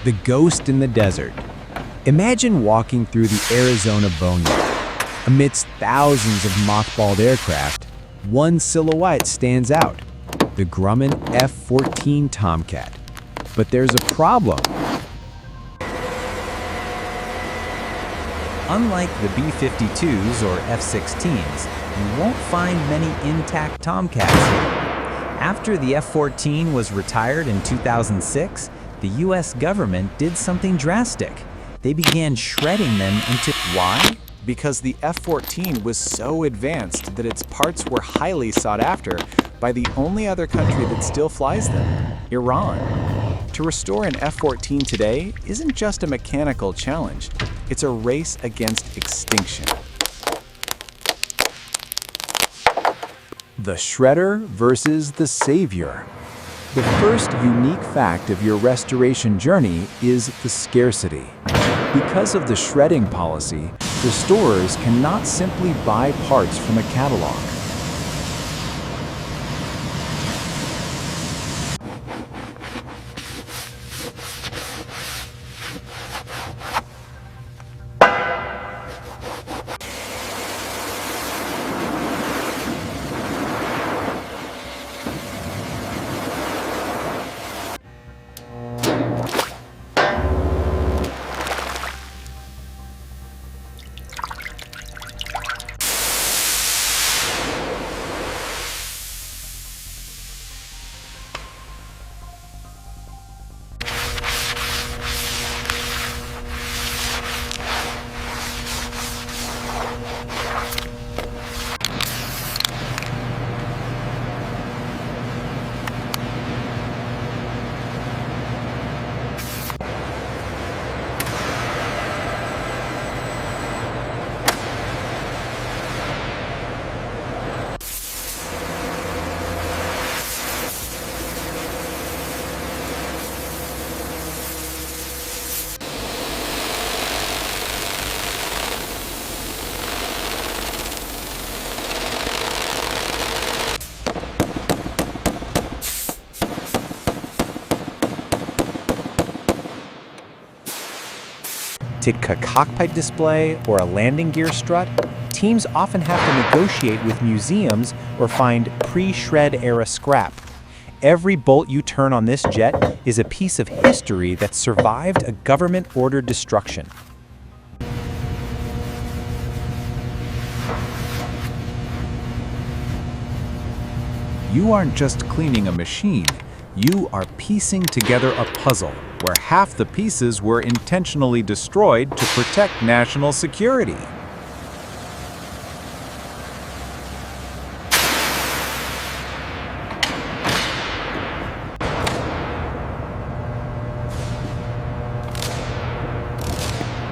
The ghost in the desert. Imagine walking through the Arizona Boneyard. Amidst thousands of mothballed aircraft, one silhouette stands out, the Grumman F-14 Tomcat. But there's a problem. Unlike the B-52s or F-16s, you won't find many intact Tomcats here. After the F-14 was retired in 2006, the US government did something drastic. They began shredding them into... Why? Because the F-14 was so advanced that its parts were highly sought after by the only other country that still flies them, Iran. To restore an F-14 today isn't just a mechanical challenge, it's a race against extinction. The shredder versus the savior. The first unique fact of your restoration journey is the scarcity. Because of the shredding policy, restorers cannot simply buy parts from a catalog. To a cockpit display or a landing gear strut, teams often have to negotiate with museums or find pre-shred era scrap. Every bolt you turn on this jet is a piece of history that survived a government-ordered destruction. You aren't just cleaning a machine, you are piecing together a puzzle where half the pieces were intentionally destroyed to protect national security.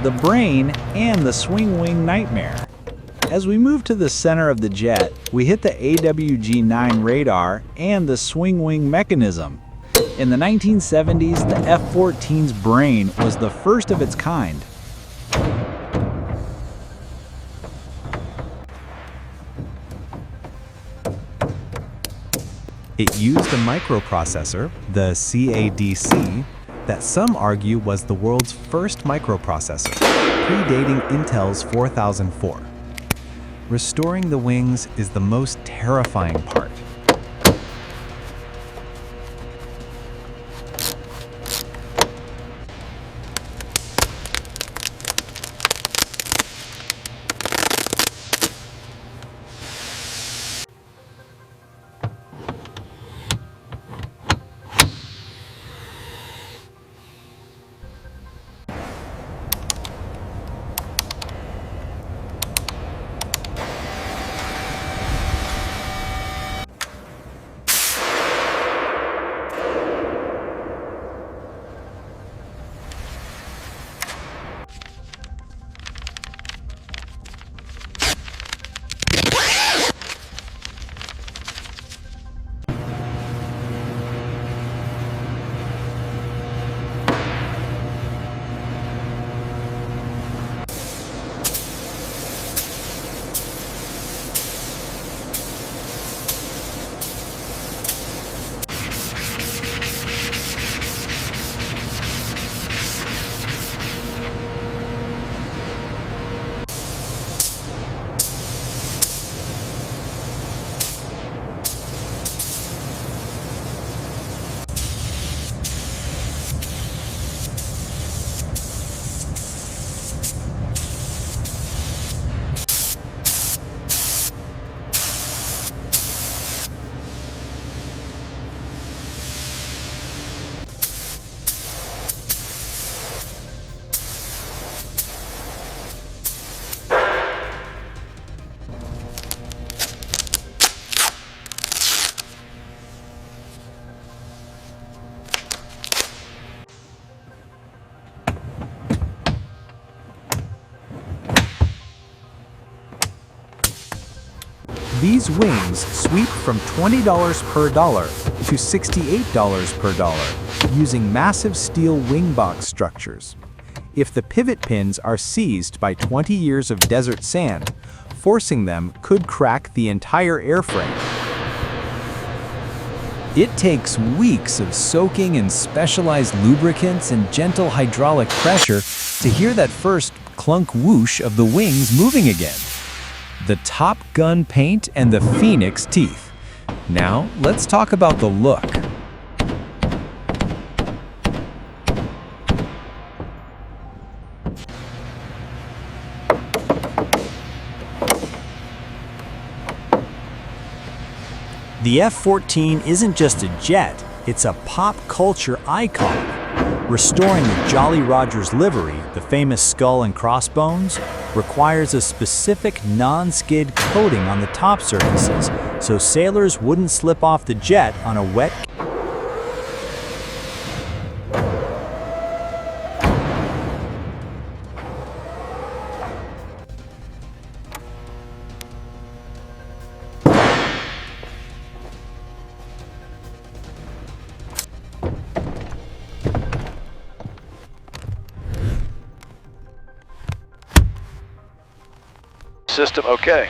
The brain and the swing wing nightmare. As we move to the center of the jet, we hit the AWG-9 radar and the swing wing mechanism. In the 1970s, the F-14's brain was the first of its kind. It used a microprocessor, the CADC, that some argue was the world's first microprocessor, predating Intel's 4004. Restoring the wings is the most terrifying part. These wings sweep from $20 per dollar to $68 per dollar, using massive steel wing box structures. If the pivot pins are seized by 20 years of desert sand, forcing them could crack the entire airframe. It takes weeks of soaking in specialized lubricants and gentle hydraulic pressure to hear that first clunk whoosh of the wings moving again. The Top Gun paint and the Phoenix teeth. Now, let's talk about the look. The F-14 isn't just a jet, it's a pop culture icon. Restoring the Jolly Rogers livery, the famous skull and crossbones, requires a specific non-skid coating on the top surfaces, so sailors wouldn't slip off the jet on a wet System okay.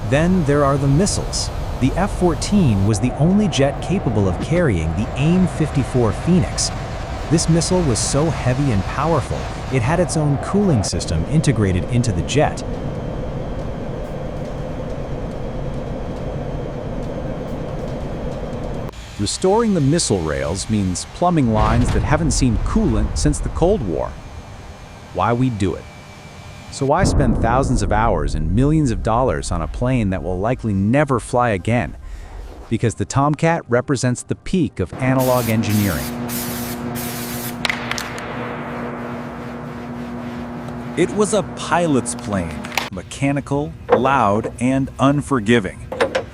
Then there are the missiles. The F-14 was the only jet capable of carrying the AIM-54 Phoenix. This missile was so heavy and powerful, it had its own cooling system integrated into the jet. Restoring the missile rails means plumbing lines that haven't seen coolant since the Cold War. Why we do it? So why spend thousands of hours and millions of dollars on a plane that will likely never fly again? Because the Tomcat represents the peak of analog engineering. It was a pilot's plane, mechanical, loud, and unforgiving.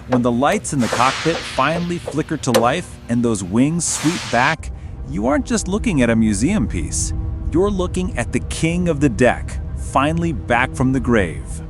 When the lights in the cockpit finally flicker to life and those wings sweep back, you aren't just looking at a museum piece. You're looking at the king of the deck, finally back from the grave.